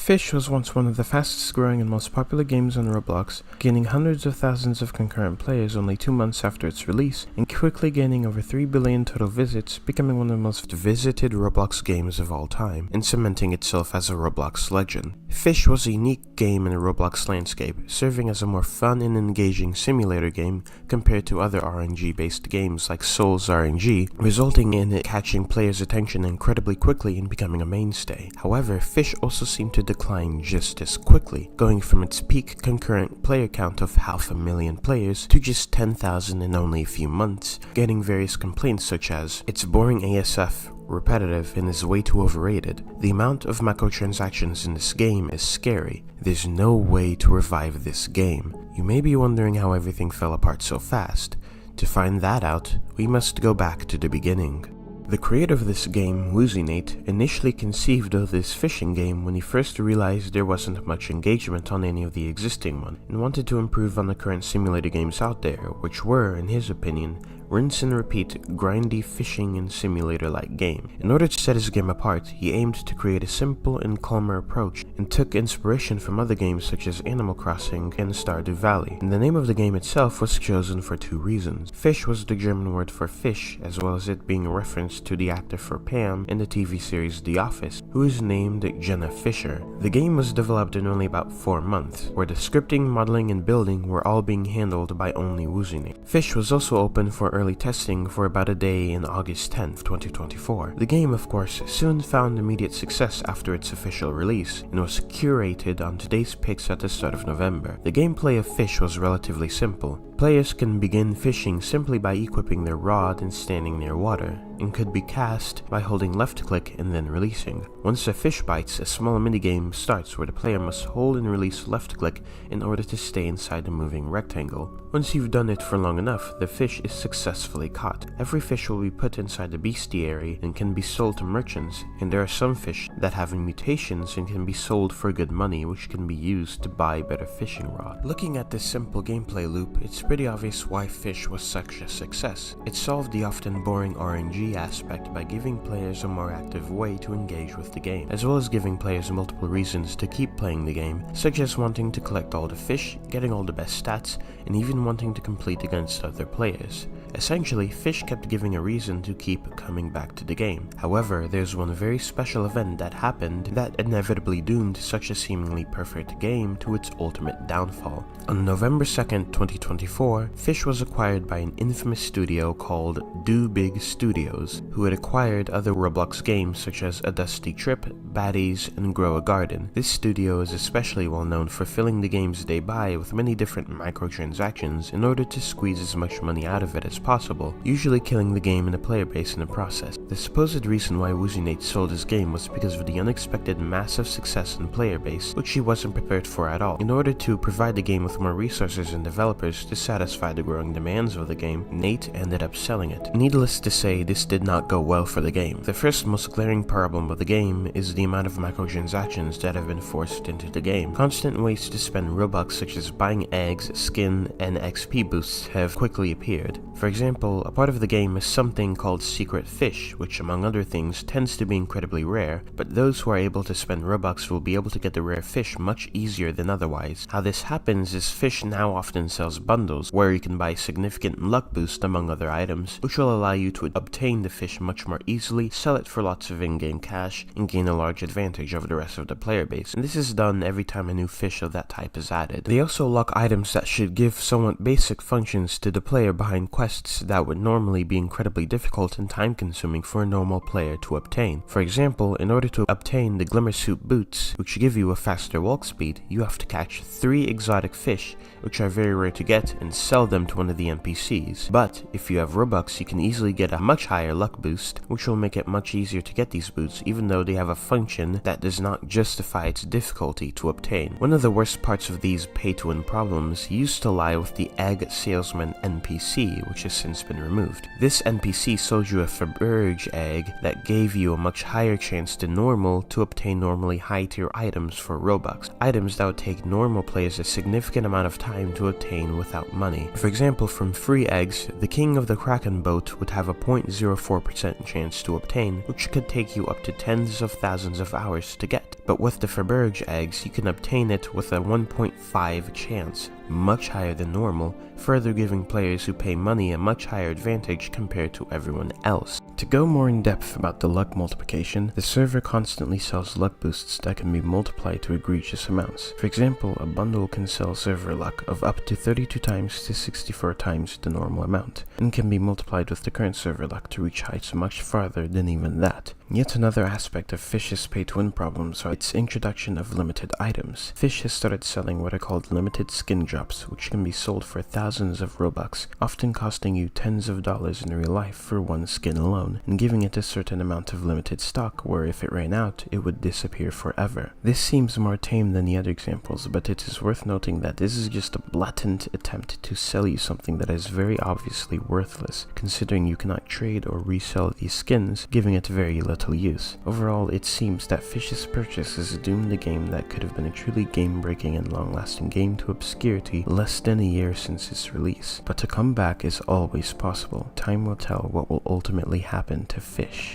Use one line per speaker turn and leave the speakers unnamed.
Fisch was once one of the fastest growing and most popular games on Roblox, gaining hundreds of thousands of concurrent players only 2 months after its release, and quickly gaining over 3 billion total visits, becoming one of the most visited Roblox games of all time, and cementing itself as a Roblox legend. Fisch was a unique game in the Roblox landscape, serving as a more fun and engaging simulator game compared to other RNG-based games like Souls RNG, resulting in it catching players' attention incredibly quickly and becoming a mainstay. However, Fisch also seemed to decline just as quickly, going from its peak concurrent player count of 500,000 players to just 10,000 in only a few months, getting various complaints such as, "It's boring ASF, repetitive, and is way too overrated. The amount of microtransactions in this game is scary. There's no way to revive this game." You may be wondering how everything fell apart so fast. To find that out, we must go back to the beginning. The creator of this game, WoozyNate, initially conceived of this fishing game when he first realized there wasn't much engagement on any of the existing ones, and wanted to improve on the current simulator games out there, which were, in his opinion, rinse and repeat, grindy fishing and simulator-like game. In order to set his game apart, he aimed to create a simple and calmer approach, and took inspiration from other games such as Animal Crossing and Stardew Valley. And the name of the game itself was chosen for 2 reasons. Fisch was the German word for fish, as well as it being a reference to the actor for Pam in the TV series The Office, who is named Jenna Fischer. The game was developed in only about 4 months, where the scripting, modeling, and building were all being handled by only WoozyNate. Fisch was also open for early testing for about a day in August 10th, 2024. The game, of course, soon found immediate success after its official release, and was curated on today's picks at the start of November. The gameplay of Fisch was relatively simple. Players can begin fishing simply by equipping their rod and standing near water, and could be cast by holding left click and then releasing. Once a fish bites, a small minigame starts where the player must hold and release left click in order to stay inside the moving rectangle. Once you've done it for long enough, the fish is successfully caught. Every fish will be put inside the bestiary and can be sold to merchants, and there are some fish that have mutations and can be sold for good money, which can be used to buy better fishing rod. Looking at this simple gameplay loop, it's pretty obvious why Fisch was such a success. It solved the often boring RNG aspect by giving players a more active way to engage with the game, as well as giving players multiple reasons to keep playing the game, such as wanting to collect all the fish, getting all the best stats, and even wanting to complete against other players. Essentially, Fisch kept giving a reason to keep coming back to the game. However, there's one very special event that happened that inevitably doomed such a seemingly perfect game to its ultimate downfall. On November 2nd, 2024, Fisch was acquired by an infamous studio called Do Big Studios, who had acquired other Roblox games such as A Dusty Trip, Baddies, and Grow a Garden. This studio is especially well known for filling the games they buy with many different microtransactions in order to squeeze as much money out of it as possible, usually killing the game and the player base in the process. The supposed reason why WoozyNate sold his game was because of the unexpected massive success in player base, which he wasn't prepared for at all. In order to provide the game with more resources and developers to satisfy the growing demands of the game, Nate ended up selling it. Needless to say, this did not go well for the game. The first most glaring problem of the game is the amount of microtransactions that have been forced into the game. Constant ways to spend Robux such as buying eggs, skin, and XP boosts have quickly appeared. For example, a part of the game is something called Secret Fish, which among other things tends to be incredibly rare, but those who are able to spend Robux will be able to get the rare fish much easier than otherwise. How this happens is Fisch now often sells bundles, where you can buy significant luck boost among other items, which will allow you to obtain the fish much more easily, sell it for lots of in-game cash, and gain a large advantage over the rest of the player base. And this is done every time a new fish of that type is added. They also lock items that should give somewhat basic functions to the player behind quests that would normally be incredibly difficult and time-consuming for a normal player to obtain. For example, in order to obtain the Glimmer Suit boots, which give you a faster walk speed, you have to catch 3 exotic fish, which are very rare to get, and sell them to one of the NPCs. But if you have Robux, you can easily get a much higher luck boost, which will make it much easier to get these boots, even though they have a function that does not justify its difficulty to obtain. One of the worst parts of these pay-to-win problems used to lie with the Egg Salesman NPC, which has since been removed. This NPC sold you a Faberge egg that gave you a much higher chance than normal to obtain normally high-tier items for Robux, items that would take normal players a significant amount of time to obtain without money. For example, from free eggs, the king of the Kraken boat would have a 0.04% chance to obtain, which could take you up to tens of thousands of hours to get. But with the Faberge eggs, you can obtain it with a 1.5 chance, much higher than normal, further giving players who pay money a much higher advantage compared to everyone else. To go more in depth about the luck multiplication, the server constantly sells luck boosts that can be multiplied to egregious amounts. For example, a bundle can sell server luck of up to 32 times to 64 times the normal amount, and can be multiplied with the current server luck to reach heights much farther than even that. Yet another aspect of Fisch's pay-to-win problems are its introduction of limited items. Fisch has started selling what are called limited skin drops, which can be sold for thousands of Robux, often costing you tens of dollars in real life for one skin alone, and giving it a certain amount of limited stock where if it ran out, it would disappear forever. This seems more tame than the other examples, but it is worth noting that this is just a blatant attempt to sell you something that is very obviously worthless, considering you cannot trade or resell these skins, giving it very little use. Overall, it seems that Fisch's purchase has doomed a game that could have been a truly game-breaking and long-lasting game to obscurity less than a year since its release. But to come back is always possible. Time will tell what will ultimately happen to Fisch.